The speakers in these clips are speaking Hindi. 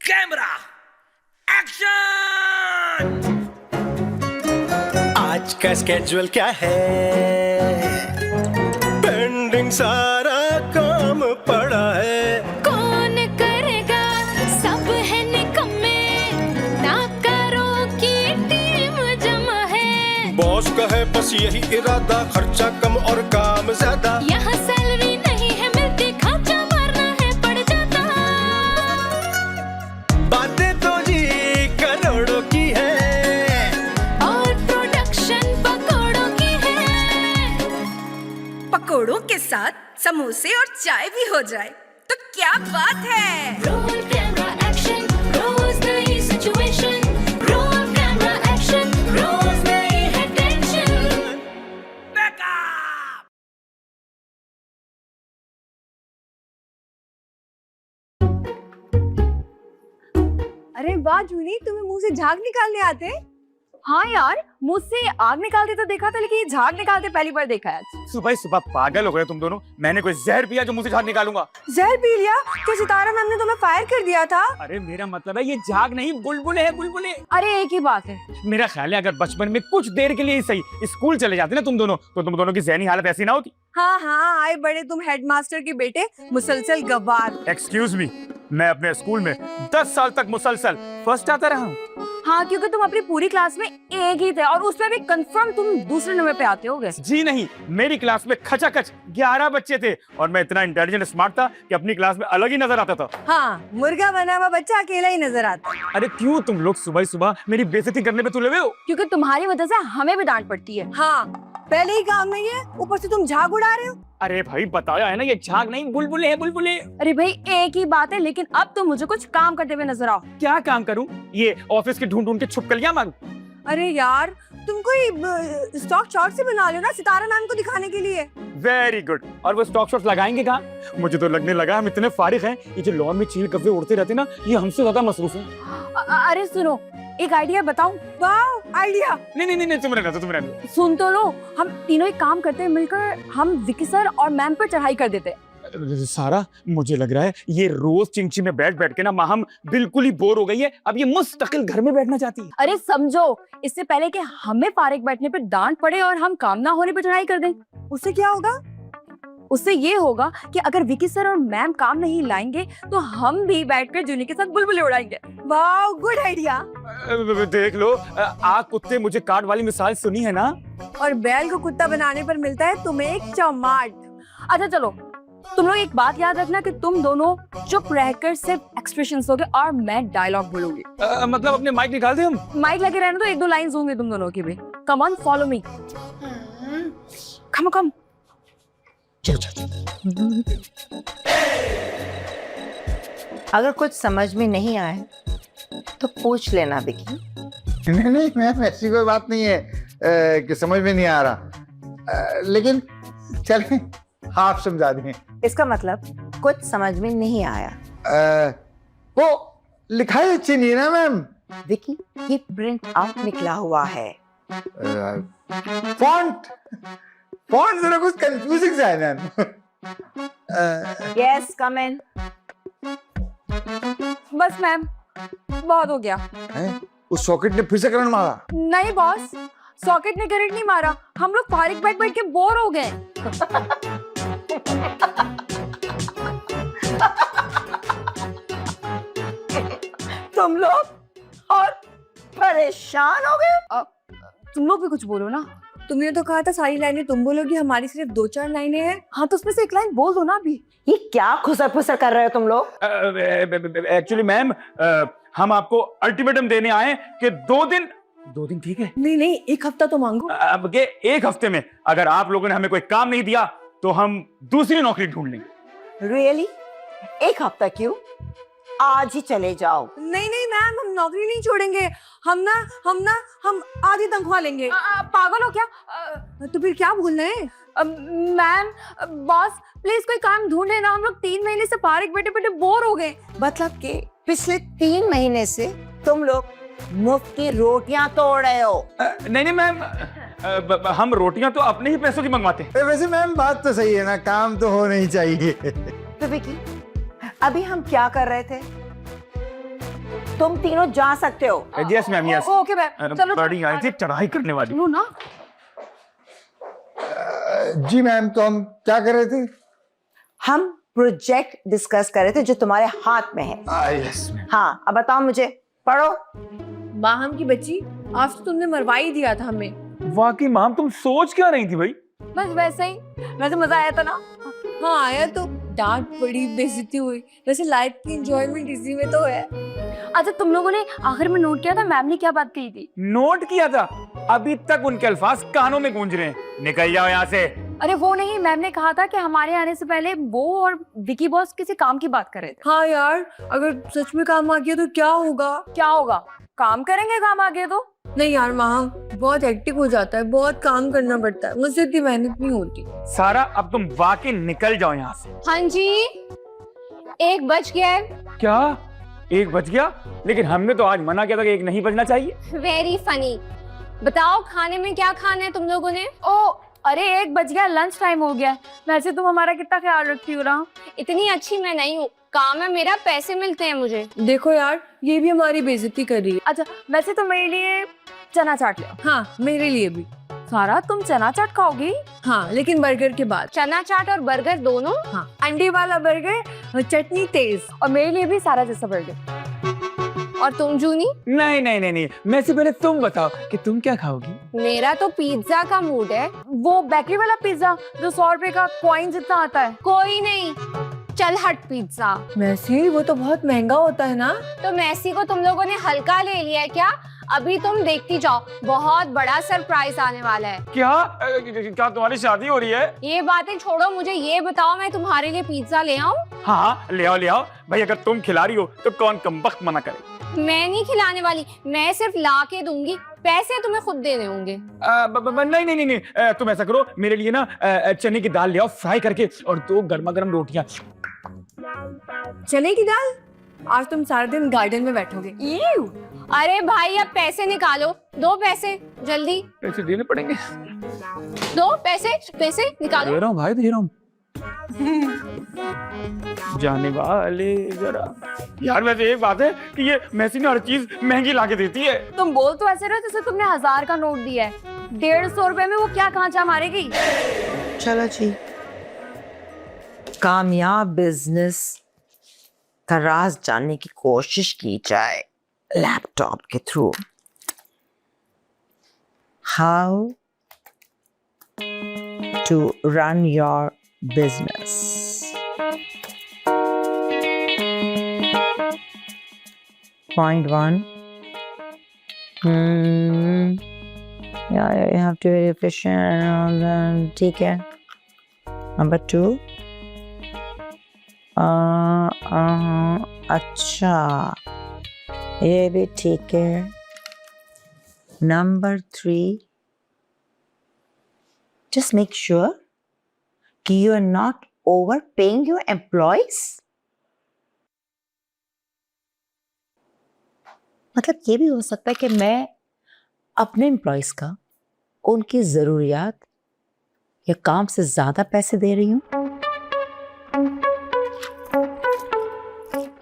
Camera action. आज का स्केड्यूल क्या है? पेंडिंग सारा काम पड़ा है। कौन करेगा, सब है निकम्मे, ना करो की टीम जमा है। बॉस का है बस यही इरादा, खर्चा कम और काम ज्यादा। यहाँ सैलरी नहीं है मिलती, खर्चा मारना है पड़ जाता। बातें तो जी करोड़ों की है और प्रोडक्शन पकौड़ों की है। पकोड़ों के साथ समोसे और चाय भी हो जाए तो क्या बात है। रोल कैमरा एक्शन, रोज नई सिचुएशन। रोल कैमरा एक्शन, रोज नई है टेंशन। बैकअप। अरे वाह जूनी, तुम्हें मुंह से झाग निकालने आते हैं? हाँ यार, मुझसे आग निकालते तो देखा था, लेकिन ये झाग निकालते पहली बार देखा है आज। सुबह ही सुबह पागल हो गए तुम दोनों। मैंने कोई जहर पिया जो मुंह से झाग निकालूंगा? जहर पी लिया? क्या सितारा मैम ने तुम्हें फायर कर दिया था? अरे मेरा मतलब है ये झाग नहीं, बुलबुले है बुलबुले। अरे एक ही बात है। मेरा ख्याल है अगर बचपन में कुछ देर के लिए ही सही स्कूल चले जाते ना तुम दोनों, तो तुम दोनों की ज़हनी हालत ऐसी ना होती। हाँ हाँ, आए बड़े तुम हेडमास्टर के बेटे, मुसलसल गवार। एक्सक्यूज मी, मैं अपने स्कूल में 10 साल तक मुसलसल फर्स्ट आता रहा हूँ। हाँ, क्योंकि तुम अपनी पूरी क्लास में एक ही थे और उसमें भी कंफर्म तुम दूसरे नंबर पे आते होगे। जी नहीं, मेरी क्लास में खचाखच 11 बच्चे थे और मैं इतना इंटेलिजेंट स्मार्ट था कि अपनी क्लास में अलग ही नजर आता था। हाँ, मुर्गा बना हुआ बच्चा अकेला ही नजर आता। अरे क्यों तुम लोग सुबह सुबह मेरी बेइज्जती करने पे तुले हुए हो? क्योंकि तुम्हारी वजह से हमें भी डांट पड़ती है। हाँ, पहले ही काम नहीं है, ऊपर से तुम झाग उड़ा रहे हो। अरे भाई बताया है ना, ये झाग नहीं बुलबुले है बुलबुले। अरे भाई एक ही बात है, लेकिन अब तुम मुझे कुछ काम करते हुए नजर आओ। क्या काम करूं? ये ऑफिस के ढूंढ ढूंढ के छुपकलियां मारूं? अरे यार, तुम कोई स्टॉक शॉट से बना लो ना, सितारा मैम को दिखाने के लिए। Very good. और वो स्टॉक शॉट लगाएंगे कहाँ? मुझे तो लगने लगा हम इतने फारिग हैं, ये जो लॉन में चील कव्वे उड़ते रहते ना, ये हमसे ज्यादा मसरूफ हैं। अरे सुनो, एक आइडिया बताऊं? वाह आइडिया। नहीं तुम रहना, तुम रहना। सुन तो लो, हम तीनों एक काम करते हैं मिलकर, हम विकी सर और मैम पर चढ़ाई कर देते हैं। सारा, मुझे लग रहा है ये रोज चिंची में बैठ बैठ के ना माहम बिल्कुल ही बोर हो गई है। अब ये मुस्तकिल घर में बैठना चाहती है। अरे समझो, इससे पहले कि हमें फारिग बैठने पे डांट पड़े और हम काम ना होने पे चढ़ाई कर दें। उससे क्या होगा? उससे ये होगा कि अगर विकी सर और मैम काम नहीं लाएंगे तो हम भी बैठकर जूनी के साथ बुलबुले उड़ाएंगे। वाह, गुड आइडिया। देख लो, आग कुत्ते मुझे काट वाली मिसाल सुनी है ना? और बैल को कुत्ता बनाने पर मिलता है तुम्हें एक चमाट। अच्छा चलो, तुम लोग एक बात याद रखना कि तुम दोनों चुप रहकर सिर्फ एक्सप्रेशंस दोगे और मैं डायलॉग बोलूंगी। मतलब अपने माइक निकाल दे हम? माइक लगे रहने तो एक दो लाइंस होंगे तुम दोनों की भी। Come on, follow me. Come come. अगर कुछ समझ में नहीं आए तो पूछ लेना विकी। नहीं मैम, ऐसी कोई बात नहीं है कि समझ में नहीं आ रहा, लेकिन चलें आप समझा दें। इसका मतलब कुछ समझ में नहीं आया। वो लिखाई अच्छी नहीं है ना मैम। विकी, ये प्रिंट आउट निकला हुआ है। फॉन्ट फॉन्ट जरा कुछ कंफ्यूजिंग सा है मैम। यस, कम इन। बस मैम, बहुत हो गया। उस सॉकेट ने फिर से करंट मारा? नहीं बॉस, सॉकेट ने करंट नहीं मारा, हम लोग फारिग बैठ बैठ के बोर हो गए। तुम लोग और परेशान हो गए। तुम लोग भी कुछ बोलो ना। तुमने तो कहा था सारी लाइनें तुम बोलोगी, हमारी सिर्फ 2-4 लाइनें हैं। हाँ तो उसमें से एक लाइन बोल दो ना अभी। ये क्या खुसर फुसर कर रहे हो तुम लोग? एक्चुअली मैम, हम आपको अल्टीमेटम देने आए कि 2 दिन ठीक है? नहीं, एक हफ्ता तो मांगो। अब के 1 हफ्ते में अगर आप लोगों ने हमें कोई काम नहीं दिया तो हम दूसरी नौकरी ढूंढ लेंगे। रियली? 1 हफ्ता क्यों? आज ही चले जाओ। नहीं मैम, हम नौकरी नहीं छोड़ेंगे। हम आधी तनख्वाह लेंगे। पागल हो क्या? तो फिर क्या बोलना है? मैम, बॉस प्लीज कोई काम ढूंढ लेना, हम लोग 3 महीने से फारिग बैठे बैठे बोर हो गए। मतलब कि पिछले 3 महीने से तुम लोग मुफ्त की रोटियां तोड़ रहे हो। नहीं मैम, हम रोटियां तो अपने ही पैसों की मंगवाते हैं। वैसे मैम बात तो सही है ना, काम तो होना ही चाहिए। तो विकी, अभी हम क्या कर रहे थे? तुम तीनों जा सकते हो। Yes ma'am yes. Okay ma'am, चलो बड़ी आई थी चढ़ाई करने वाली। सुनो ना, जी मैम, तो हम क्या कर रहे थे? हम प्रोजेक्ट डिस्कस कर रहे थे जो तुम्हारे हाथ में है। Yes ma'am. हाँ, अब बताओ मुझे, पढ़ो। माहम की बच्ची, आज तो तुमने मरवा ही दिया था हमें। वाकई मैम तुम सोच क्या रही थी भाई? बस वैसे ही, वैसे मजा आया था ना। हाँ आया तो, डांट पड़ी, बेइज्जती हुई, वैसे लाइफ की एंजॉयमेंट इसी में तो है। अच्छा, तुम लोगों ने आखिर में नोट किया था मैम ने क्या बात कही थी? नोट किया था? अभी तक उनके अल्फाज कानों में गूंज रहे हैं। निकल जाओ यहाँ से। अरे वो नहीं, मैम ने कहा था कि हमारे आने से पहले वो और विकी बॉस किसी काम की बात कर रहे थे। हाँ यार, अगर सच में काम आ गया तो क्या होगा? क्या होगा? काम करेंगे काम आगे तो। नहीं यार माहम, बहुत हेक्टिक हो जाता है, बहुत काम करना पड़ता है, मुझसे इतनी मेहनत नहीं होती। सारा अब तुम वाकई निकल जाओ यहाँ से। हाँ जी, 1 बज गया है। क्या 1 बज गया? लेकिन हमने तो आज मना किया था कि 1 नहीं बजना चाहिए। Very funny. बताओ खाने में क्या खाना है तुम लोगों ने? ओ अरे 1 बज गया, लंच टाइम हो गया। वैसे तुम हमारा कितना ख्याल रखती हो ना। इतनी अच्छी मैं नहीं हूँ, काम है मेरा, पैसे मिलते हैं मुझे। देखो यार, ये भी हमारी बेइज्जती कर रही है। अच्छा, वैसे तो मेरे लिए चना चाट ले। हाँ, मेरे लिए भी। सारा तुम चना चाट खाओगी? हाँ, लेकिन बर्गर के बाद। चना चाट और बर्गर दोनों? हाँ, अंडे वाला बर्गर, चटनी तेज। और मेरे लिए भी सारा जैसा बर्गर। और तुम जूनी? नहीं नहीं नहीं नहीं, मैं से पहले तुम बताओ कि तुम क्या खाओगी? मेरा तो पिज्जा का मूड है। वो बेकरी वाला पिज्जा जो 100 रुपए का कॉइन जितना आता है। कोई नहीं, चल हट पिज्जा। मैसी, वो तो बहुत महंगा होता है ना। तो मैसी को तुम लोगों ने हल्का ले लिया है क्या? अभी तुम देखती जाओ, बहुत बड़ा सरप्राइज आने वाला है। क्या तुम्हारी शादी हो रही है? ये बातें छोड़ो, मुझे ये बताओ, मैं तुम्हारे लिए पिज्जा ले आऊं? हाँ ले आओ भाई। अगर तुम खिला रही हो तो कौन कमबख्त मना करे? मैं नहीं खिलाने वाली, मैं सिर्फ ला के दूंगी, पैसे तुम्हें खुद देने होंगे। नहीं, तुम ऐसा करो, मेरे लिए ना चने की दाल ले आओ फ्राई करके, और 2 गर्मा गर्म रोटियां। चने की दाल? आज तुम सारा दिन गार्डन में बैठोगे। अरे भाई, अब पैसे निकालो, 2 पैसे जल्दी पैसे देने पड़ेंगे। 2 पैसे निकालो। दे रहा हूँ भाई, दे रहा हूँ। जाने वाले जरा। यार वैसे एक बात है कि ये मैसी ने हर चीज महंगी लाके देती है। तुम बोल तो ऐसे रहे जैसे तुमने 1000 का नोट दिया है। 150 रुपए में वो क्या कांचा मारेगी? चलो जी, कामयाब बिजनेस का राज जानने की कोशिश की जाए लैपटॉप के थ्रू। How to run your business. Point 1. Yeah, you have to be efficient and then ठीक है. Number 2. अच्छा, ये भी ठीक है. Number 3. Just make sure कि you are not overpaying your employees. मतलब ये भी हो सकता है कि मैं अपने एम्प्लॉयज का उनकी ज़रूरियात या काम से ज़्यादा पैसे दे रही हूँ।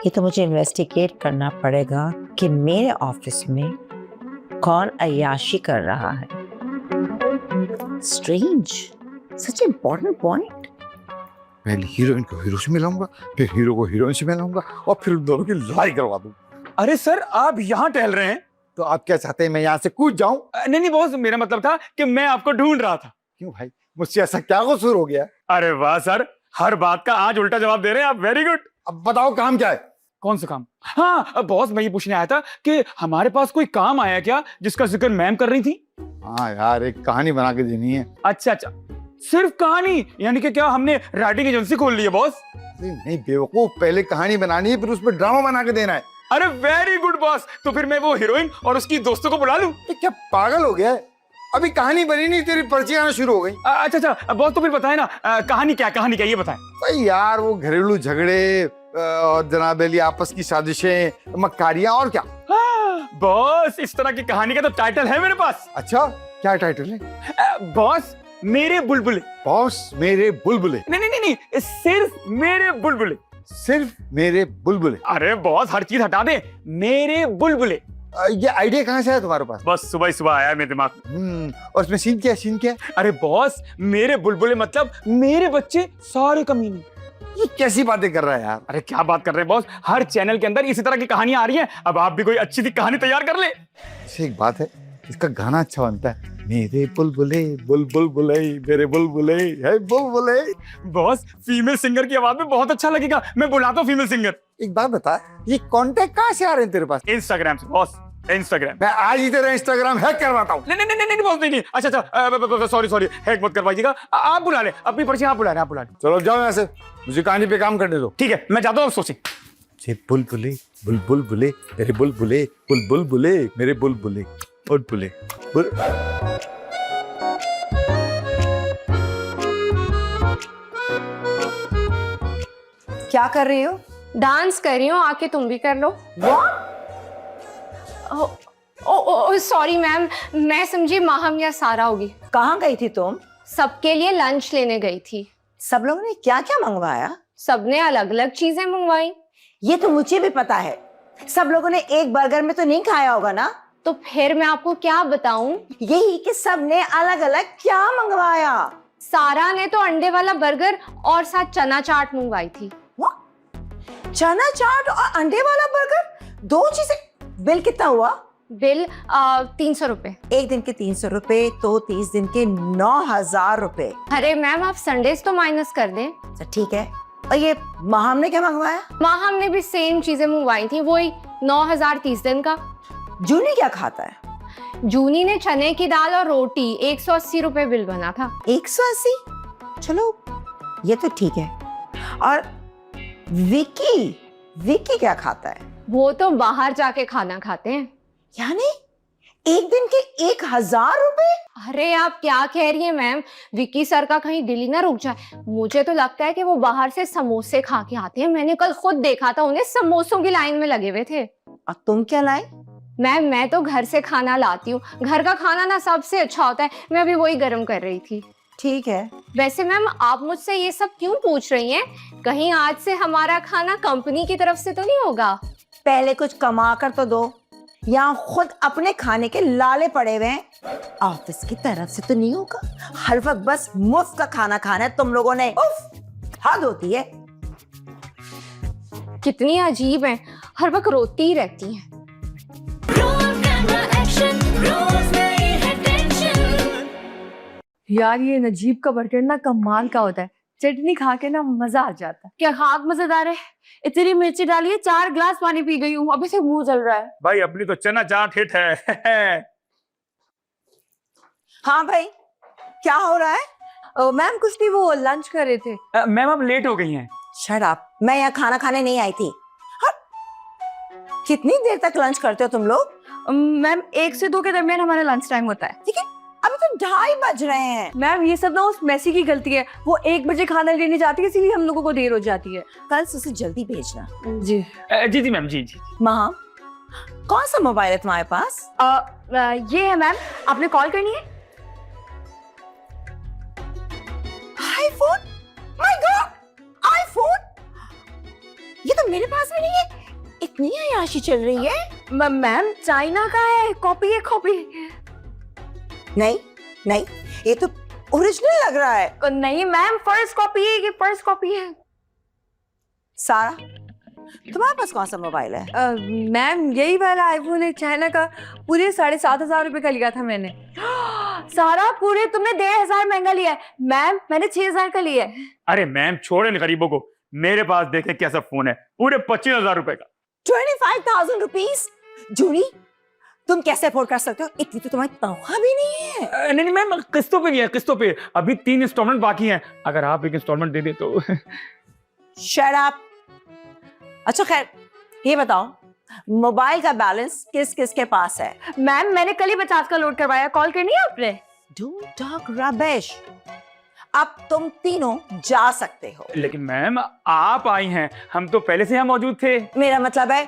ये तो मुझे इन्वेस्टिगेट करना पड़ेगा कि मेरे ऑफिस में कौन अय्याशी कर रहा है। स्ट्रेंज, सच इम्पोर्टेंट पॉइंट। पहले हीरोइन को हीरो से मिलाऊंगा, फिर हीरो को हीरोइन से मिलाऊंगा, और फिर दोनों की लड़ाई करवा दूं। अरे सर, आप यहाँ टहल रहे हैं? तो आप क्या चाहते हैं, मैं यहाँ से कूद जाऊं? नहीं बॉस, मेरा मतलब था कि मैं आपको ढूंढ रहा था। क्यों भाई, मुझसे ऐसा क्या कसूर हो गया? अरे वाह सर, हर बात का आज उल्टा जवाब दे रहे हैं आप। Very good. अब बताओ काम क्या है? कौन सा काम? हाँ बॉस, मैं ये पूछने आया था कि हमारे पास कोई काम आया क्या जिसका जिक्र मैम कर रही थी? हाँ यार, एक कहानी बना के देनी है। अच्छा, सिर्फ कहानी? यानी कि क्या हमने राइटिंग एजेंसी खोल ली है बॉस? नहीं बेवकूफ, पहले कहानी बनानी है, फिर उस पर ड्रामा बना के देना है। अरे वेरी गुड बॉस, तो फिर मैं वो हीरोइन और उसकी दोस्तों को बुला लूं? क्या पागल हो गया है? अभी कहानी बनी नहीं, तेरी पर्ची आना शुरू हो गई। अच्छा बॉस, तो फिर बताए ना, कहानी क्या ये बताएं। भाई यार, वो घरेलू झगड़े और जनाब अली आपस की साजिशें, मक्कारियां, और क्या। बॉस, इस तरह की कहानी का तो टाइटल है मेरे पास। अच्छा, क्या टाइटल है? बॉस मेरे बुलबुले। बॉस मेरे बुलबुले? नहीं, सिर्फ मेरे बुलबुले। सिर्फ मेरे बुलबुले। अरे बॉस हर चीज हटा दे, मेरे बुलबुले। ये आइडिया कहाँ से आया तुम्हारे पास? बस सुबह ही सुबह आया मेरे दिमाग में। और उसमें सीन क्या है, सीन क्या है? अरे बॉस मेरे बुलबुले मतलब मेरे बच्चे सारे कमीने। ये कैसी बातें कर रहा है यार? अरे क्या बात कर रहे हैं बॉस, हर चैनल के अंदर इसी तरह की कहानियां आ रही हैं। अब आप भी कोई अच्छी सी कहानी तैयार कर ले। अच्छा एक बात है, इसका गाना अच्छा बनता है, मेरे बुलबुले बुलबुल बुले, मेरे बुलबुले है बुलबुले। बॉस फीमेल सिंगर की आवाज में बहुत अच्छा लगेगा, मैं बुलाता हूँ फीमेल सिंगर। एक बात बता, ये कांटेक्ट कहाँ से आ रहे हैं तेरे पास? इंस्टाग्राम से बॉस, इंस्टाग्राम। मैं आज ही तेरा इंस्टाग्राम हैक करवाता हूँ। नहीं नहीं नहीं नहीं बॉस, नहीं। अच्छा सॉरी हैक मत करवाइएगा। आप बुला ले अपनी पर्ची, आप बुला रहे। चलो जाओ यहाँ से, मुझे कहानी पे काम करने दो। ठीक है मैं जाता हूँ, सोचें। ये बुलबुले बुलबुल बुले, मेरे बुलबुले बुलबुल बुले, मेरे बुलबुले बुलबुले बुल। क्या कर रही हो? डांस कर रही हूँ, आके तुम भी कर लो। ओ सॉरी मैम, मैं समझी माहम या सारा होगी। कहाँ गई थी तुम? सबके लिए लंच लेने गई थी। सब लोगों ने क्या क्या मंगवाया? सबने अलग अलग चीजें मंगवाई। ये तो मुझे भी पता है, सब लोगों ने एक बर्गर में तो नहीं खाया होगा ना? तो फिर मैं आपको क्या बताऊं? यही कि सब ने अलग अलग क्या मंगवाया? सारा ने तो अंडे वाला बर्गर और साथ चना चाट मंगवाई थी। चना चाट और अंडे वाला बर्गर, दो चीजें। बिल कितना हुआ? बिल 300 रुपए। एक दिन के 300 रुपए तो 30 दिन के 9,000 रुपए। अरे मैम आप संडेज तो माइनस कर दें। अच्छा ठीक है। और ये माहम ने क्या मंगवाया? माहम ने भी सेम चीजें मंगवाई थी, वही 9,000 30 दिन का। जूनी क्या खाता है? जूनी ने चने की दाल और रोटी, 180 रुपए बिल बना था। 180? चलो ये तो ठीक है। और विकी क्या खाता है? वो तो बाहर जाके खाना खाते हैं। यानी एक दिन के 1,000 रुपए? अरे आप क्या कह रही हैं मैम, विक्की सर का कहीं दिल ही ना रुक जाए। मुझे तो लगता है कि वो बाहर से समोसे खा के आते हैं। मैंने कल खुद देखा था, उन्हें समोसों की लाइन में लगे हुए थे। और तुम क्या लाए? मैम मैं तो घर से खाना लाती हूँ, घर का खाना ना सबसे अच्छा होता है। मैं अभी वही गर्म कर रही थी। ठीक है। वैसे मैम आप मुझसे ये सब क्यों पूछ रही हैं? कहीं आज से हमारा खाना कंपनी की तरफ से तो नहीं होगा? पहले कुछ कमा कर तो दो, यहाँ खुद अपने खाने के लाले पड़े हुए हैं। ऑफिस की तरफ से तो नहीं होगा? हर वक्त बस मुफ्त का खाना खाना है तुम लोगों ने। उफ, हद होती है। कितनी अजीब है, हर वक्त रोती ही रहती हैं। Roll camera action, रोज नई है टेंशन। यार ये नजीब का बर्गर ना कमाल का होता है, चटनी खा के ना मजा आ जाता है। क्या खाक मजेदार है? इतनी मिर्ची डाली है, 4 ग्लास पानी पी गई हूँ, अभी से मुंह जल रहा है। भाई अपनी तो चना चाट हिट है। हाँ भाई, क्या हो रहा है? मैम कुछ नहीं, वो लंच कर रहे थे। मैम अब लेट हो गई हैं। शट अप, मैं यहाँ खाना खाने नहीं आई थी। हाँ? कितनी देर तक लंच करते हो तुम लोग? मैम 1 से 2 के दरमियान हमारा लंच टाइम होता है। लेकिन अभी तो 2:30 बज रहे हैं। मैम ये सब ना उस मैसी की गलती है, वो 1 बजे खाना लेने जाती है, इसीलिए हम लोगों को देर हो जाती है। कल से उसे जल्दी भेजना। जी जी मैम, जी। माँ, कौन सा मोबाइल है तुम्हारे पास? ये है मैम, आपने कॉल करनी है? आईफोन? My God, iPhone! ये तो मेरे पास भी नहीं है। इतनी अय्याशी चल रही है। मैम चाइना का है, कॉपी है कॉपी। नहीं, ये तो ओरिजिनल लग रहा है। नहीं मैम, फर्स्ट कॉपी है, ये फर्स्ट कॉपी है। सारा, तुम्हारे पास कौन सा मोबाइल है? मैम यही वाला आईफोन है, चाइना का, पूरे 7,500 रुपए का लिया था मैंने। सारा पूरे तुमने 1,500 महंगा लिया है। मैम मैंने 6,000 का लिया है। अरे मैम छोड़े इन गरीबों को, मेरे पास देखे कैसा फोन है, पूरे 25,000 रुपए का। 25,000 रुपीज? जूनी, तुम कैसे अफोर्ड कर सकते हो? इतनी तो तुम्हारी तनख्वाह भी नहीं है। नहीं मैम, किस्तों पे नहीं है, किस्तों पे। अभी 3 इंस्टॉलमेंट बाकी हैं, अगर आप एक इंस्टॉलमेंट दे दे तो। Shut up. अच्छा खैर, ये बताओ मोबाइल का बैलेंस किस किस के पास है? मैम मैंने कल ही 50 का लोड करवाया, कॉल करनी है आपने? Don't talk rubbish. अब तुम तीनों जा सकते हो। लेकिन मैम आप आई हैं, हम तो पहले से यहाँ मौजूद थे। मेरा मतलब है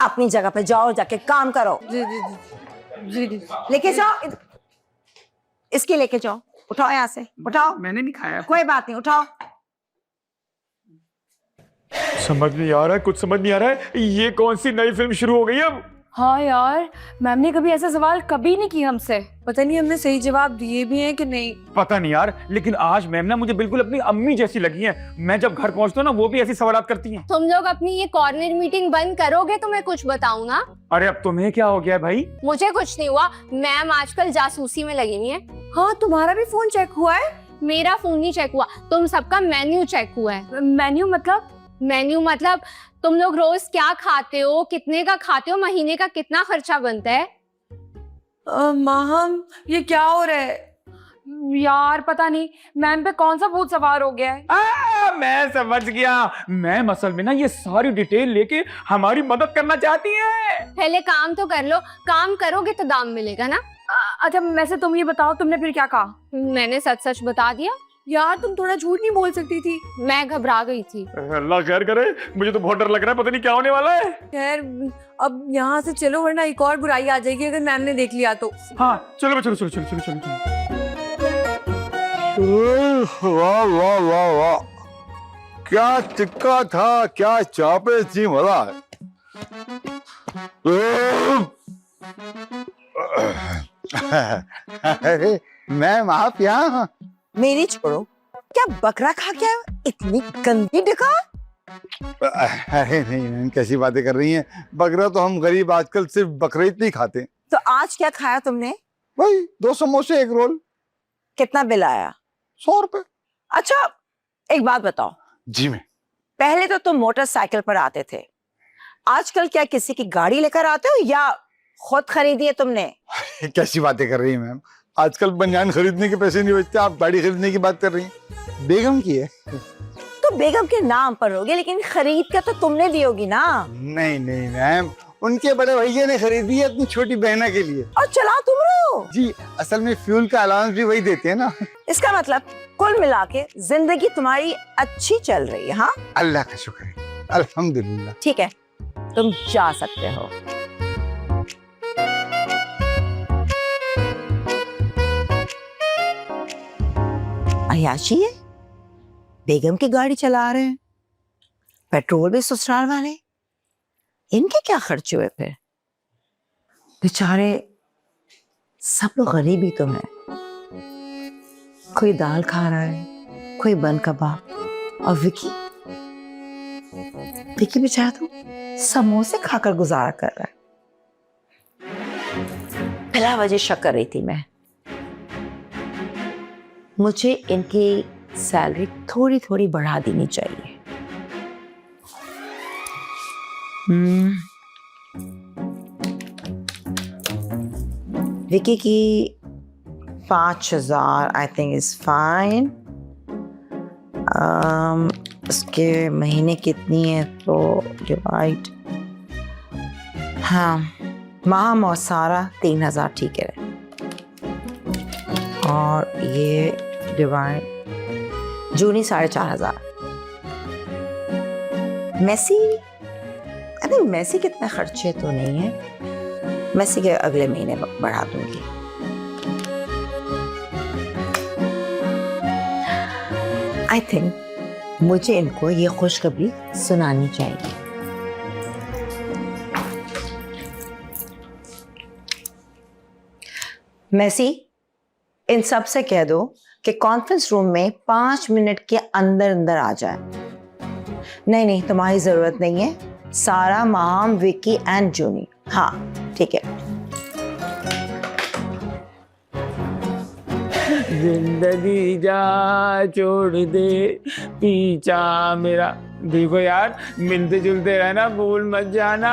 अपनी जगह पे जाओ, जाके काम करो। जी लेके जाओ, इसकी लेके जाओ। उठाओ यहाँ से, उठाओ। मैंने नहीं खाया। कोई बात नहीं, उठाओ। समझ नहीं आ रहा है, कुछ समझ नहीं आ रहा है, ये कौन सी नई फिल्म शुरू हो गई अब? हाँ यार, मैम ने कभी ऐसा सवाल कभी नहीं किया हमसे। पता नहीं हमने सही जवाब दिए भी हैं कि नहीं। पता नहीं यार, लेकिन आज मैम ना मुझे बिल्कुल अपनी अम्मी जैसी लगी हैं। मैं जब घर पहुंचता हूँ ना, वो भी ऐसी सवालात करती हैं। तुम लोग अपनी ये कॉर्नर मीटिंग बंद करोगे तो मैं कुछ बताऊं ना। अरे अब तुम्हें क्या हो गया है भाई? मुझे कुछ नहीं हुआ, मैम आजकल जासूसी में लगी हुई है। हाँ, तुम्हारा भी फोन चेक हुआ है? मेरा फोन नहीं चेक हुआ, तुम सबका मेन्यू चेक हुआ है। मेन्यू मतलब? मेन्यू मतलब तुम लोग रोज क्या खाते हो, कितने का खाते हो, महीने का कितना खर्चा बनता है। माहम, ये क्या हो रहा है? यार पता नहीं मैम पे कौन सा भूत सवार हो गया है। मैं समझ गया। मैम असल में ना ये सारी डिटेल लेके हमारी मदद करना चाहती है। पहले काम तो कर लो, काम करोगे तो दाम मिलेगा ना। अच्छा वैसे तुम ये बताओ, तुमने फिर क्या कहा? मैंने सच सच बता दिया। यार तुम थोड़ा झूठ नहीं बोल सकती थी। मैं घबरा गई थी। अल्लाह खैर करे, मुझे तो बहुत डर लग रहा है, पता नहीं क्या होने वाला है। खैर अब यहाँ से चलो, वरना एक और बुराई आ जाएगी अगर मैम ने देख लिया तो। हाँ चलो चलो चलो चलो चलो चलो, चलो। वाह वाह वाह वाह, क्या टिक्का था, क्या चापे थी, मजा अरे मैम आप यहाँ? मेरी छोड़ो, क्या बकरा खा के आए हो? इतनी गंदी डिका। अरे नहीं मैम, कैसी बातें कर रही हैं, बकरा तो हम गरीब आजकल सिर्फ बकरीद नहीं खाते। तो आज क्या खाया तुमने? वही 2 समोसे 1 रोल। कितना बिल आया? 100 रुपए। अच्छा एक बात बताओ, जी मैम। पहले तो तुम मोटरसाइकिल पर आते थे, आजकल क्या किसी की गाड़ी लेकर आते हो या खुद खरीदी है तुमने? कैसी बातें कर रही हैं मैम, आजकल बनियान खरीदने के पैसे नहीं बचते, आप गाड़ी खरीदने की बात कर रही हैं। बेगम की है। तो बेगम के नाम पर होगी, लेकिन खरीद के तो तुमने दी होगी ना। नहीं नहीं मैम, उनके बड़े भैया ने खरीदी है अपनी छोटी बहना के लिए। और चला तुम रहे हो? जी, असल में फ्यूल का अलाउंस भी वही देते हैं ना। इसका मतलब कुल मिला के जिंदगी तुम्हारी अच्छी चल रही है? हाँ अल्लाह का शुक्र है, अल्हम्दुलिल्लाह। ठीक है, तुम जा सकते हो। अयाशी है, बेगम की गाड़ी चला रहे हैं, पेट्रोल भी ससुराल वाले, इनके क्या खर्चे हुए फिर? बेचारे सब लोग गरीब ही तो हैं। कोई दाल खा रहा है, कोई बन कबाब, और विकी बेचारा तो समोसे खाकर गुजारा कर रहा है। पहला वजह शक कर रही थी मैं, मुझे इनकी सैलरी थोड़ी थोड़ी बढ़ा देनी चाहिए। विकी की 5,000 आई थिंक इज फाइन। उसके महीने कितनी है तो डिवाइड, हाँ माम और सारा 3,000 ठीक है, और ये divide Juni 4,500। Maisie, I think Maisie कितने खर्चे तो नहीं है, मैसी के अगले महीने बढ़ा दूंगी। आई थिंक मुझे इनको ये खुशखबरी सुनानी चाहिए। मैसी, इन सब से कह दो कि कॉन्फ्रेंस रूम में 5 मिनट के अंदर अंदर आ जाए। नहीं नहीं, तुम्हारी जरूरत नहीं है, सारा, माम, विकी एंड जूनी। हाँ ठीक है। जिंदगी जा छोड़ दे पीछा मेरा। देखो यार, मिलते जुलते रहना, भूल मत जाना।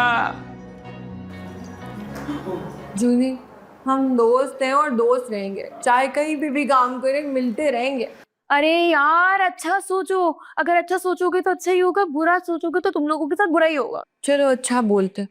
जूनी, हम दोस्त हैं और दोस्त रहेंगे, चाहे कहीं भी काम करें, मिलते रहेंगे। अरे यार अच्छा सोचो, अगर अच्छा सोचोगे तो अच्छा ही होगा, बुरा सोचोगे तो तुम लोगों के साथ बुरा ही होगा। चलो अच्छा बोलते।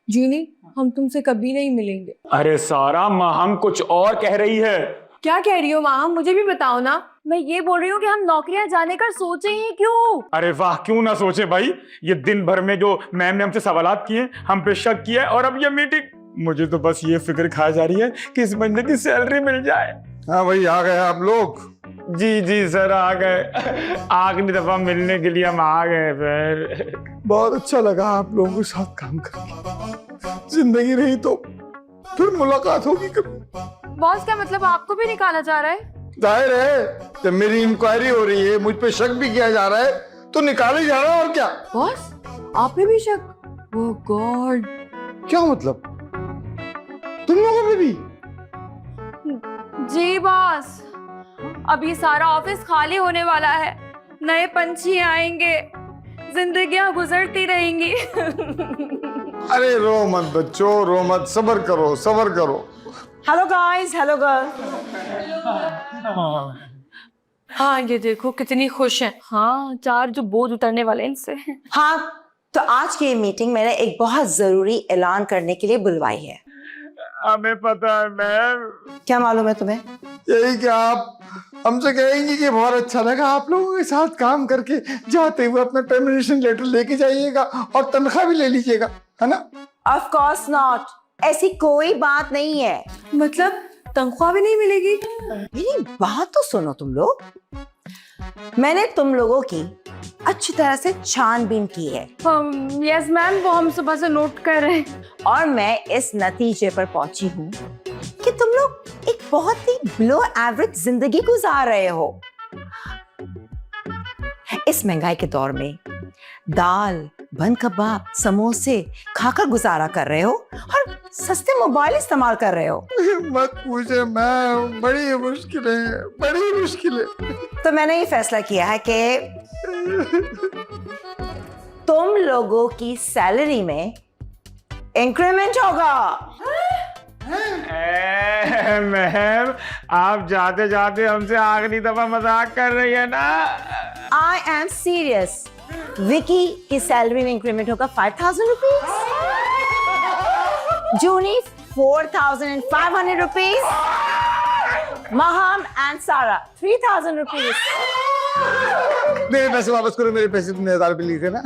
जूनी, हम तुमसे कभी नहीं मिलेंगे। अरे सारा, माँ हम कुछ और कह रही है। क्या कह रही हो माँ, मुझे भी बताओ ना। मैं ये बोल रही हूँ कि हम नौकरियां जाने का सोचे ही क्यों? अरे वाह, क्यों ना सोचे भाई। ये दिन भर में जो मैम ने हमसे सवालात किए, हम पे शक किया, और अब ये मीटिंग, मुझे तो बस ये फिक्र खा जा रही है कि इस महीने की सैलरी मिल जाए। हाँ भाई, आ गए आप लोग। जी जी सर, आ गए। आखिरी दफा मिलने के लिए हम आ गए फिर। बहुत अच्छा लगा आप लोगों के साथ काम करके। जिंदगी रही तो फिर मुलाकात होगी कभी। बॉस क्या मतलब आपको भी निकाला जा रहा है? जाहिर है, जब मेरी इंक्वायरी हो रही है, मुझ पे शक भी किया जा रहा है, तो निकाले जा रहा है और क्या। बॉस आप पे भी शक? ओह गॉड, क्या मतलब? तुम लोगों पे भी? जी बॉस, अब ये सारा ऑफिस खाली होने वाला है, नए पंछी आएंगे, जिंदगियां गुजरती रहेंगी। अरे रो मत बच्चों, रो मत, सब्र करो, सब्र करो। Hello guys, hello girl. हाँ ये देखो कितनी खुश हैं। हाँ, 4 जो बोझ उतरने वाले हैं इनसे। हाँ, तो आज की मीटिंग मैंने एक बहुत जरूरी ऐलान करने के लिए बुलवाई है। हमें पता है मैम। क्या मालूम है तुम्हें? यही कि आप हमसे कहेंगे कि बहुत अच्छा लगा आप लोगों के साथ काम करके, जाते हुए अपना टर्मिनेशन लेटर लेके जाइएगा और तनख्वाह भी ले लीजिएगा, है ना? ऑफ कोर्स नॉट, ऐसी कोई बात नहीं है। मतलब तनख्वाह भी नहीं मिलेगी? मेरी बात तो सुनो तुम लोग। मैंने तुम लोगों की अच्छी तरह से छानबीन की है यस मैम, वो हम सुबह से नोट कर रहे हैं। और मैं इस नतीजे पर पहुंची हूँ कि तुम लोग एक बहुत ही बिलो एवरेज जिंदगी गुजार रहे हो। इस महंगाई के दौर में दाल, बन कबाब, समोसे खाकर गुजारा कर रहे हो और सस्ते मोबाइल इस्तेमाल कर रहे हो। मत पूछे मैम, बड़ी मुश्किलें, बड़ी मुश्किलें। तो मैंने ये फैसला किया है कि तुम लोगों की सैलरी में इंक्रीमेंट होगा। मैम, आप जाते जाते हमसे आखिरी दफा मजाक कर रही है ना? I am serious. विकी की सैलरी में इंक्रीमेंट होगा 5,000 rupees, Juni 4,500 rupees, Mahum and Sara 3,000 rupees. मेरे पैसे वापस करो, मेरे पैसे तुमने 1,000 रुपये लिए थे ना।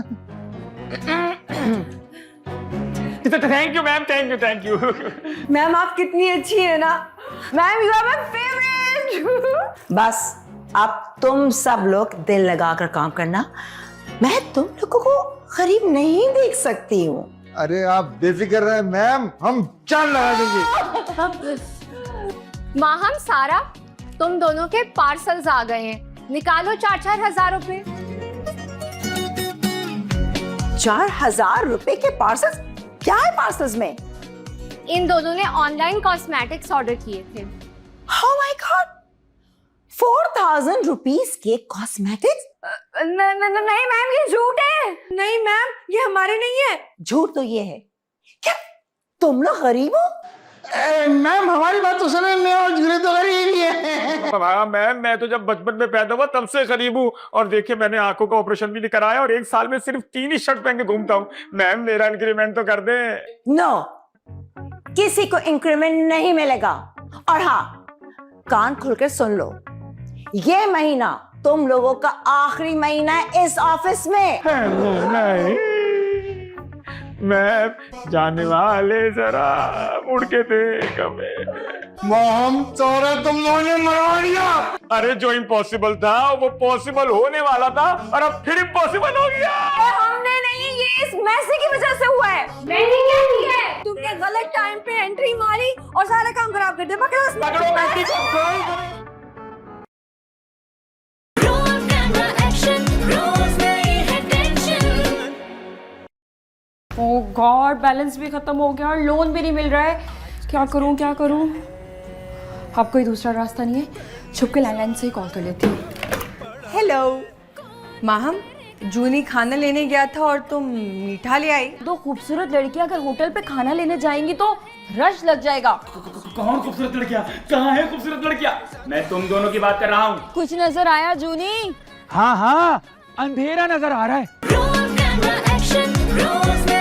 Thank you ma'am, thank you, thank you. Ma'am आप कितनी अच्छी है ना। Ma'am you are my favourite. बस अब तुम सब लोग दिल लगाकर काम करना। मैं तुम लोगों को गरीब नहीं देख सकती हूँ। अरे आप बेफिक्र रहे मैम, हम जान लगा देंगे। माहम, सारा, तुम दोनों के पार्सल्स आ गए हैं, निकालो 4-4 हजार रुपए। 4,000 रुपए के पार्सल्स? क्या है पार्सल्स में? इन दोनों ने ऑनलाइन कॉस्मेटिक्स ऑर्डर किए थे। Oh my God! 4,000 रुपीस के कॉस्मेटिक्स? नहीं मैम, ये झूठ है। नहीं मैम ये हमारे नहीं है। झूठ तो ये है। क्या तुम लोग गरीब हो? मैम हमारी बात तो सुने, और जुड़े तो गरीब ही है। हाँ मैम, मैं तो जब बचपन में पैदा हुआ तब से गरीब हूँ, और देखिए मैंने आंखों का ऑपरेशन भी नहीं कराया और 1 साल में सिर्फ 3 ही शर्ट पहन के घूमता हूँ। मैम मेरा इंक्रीमेंट तो कर दे। नो, किसी को इंक्रीमेंट नहीं मिलेगा। और हाँ, कान खोलकर सुन लो, ये महीना तुम लोगों का आखिरी महीना है इस ऑफिस में। नहीं मैम, जाने वाले जरा मुड़ के देख हमें। मोहम चौरे, तुम लोगों ने मरवा दिया। अरे जो इम्पॉसिबल था वो पॉसिबल होने वाला था, और अब फिर इम्पॉसिबल हो गया। हमने नहीं, ये इस मैसी की वजह से हुआ है। मैंने क्या किया है? तुमने गलत टाइम पे एंट्री मारी और सारा काम खराब कर दिया। पकड़ो मैसी को। Roll camera action, Rosemary है tension. ओह गॉड, बैलेंस भी खत्म हो गया और लोन भी नहीं मिल रहा है। क्या करूं, क्या करूं? अब कोई दूसरा रास्ता नहीं है, छुप के लैंडलाइन से ही कॉल कर लेती हूँ। हेलो माहम, जूनी खाना लेने गया था और तुम मीठा ले आई। 2 खूबसूरत लड़कियां अगर होटल पे खाना लेने जाएंगी तो रश लग जाएगा। कौन खूबसूरत लड़कियां? कहाँ है खूबसूरत लड़कियां? मैं तुम दोनों की बात कर रहा हूँ। कुछ नजर आया जूनी? हाँ हाँ, अंधेरा नजर आ रहा है। Roll camera action, Rosemary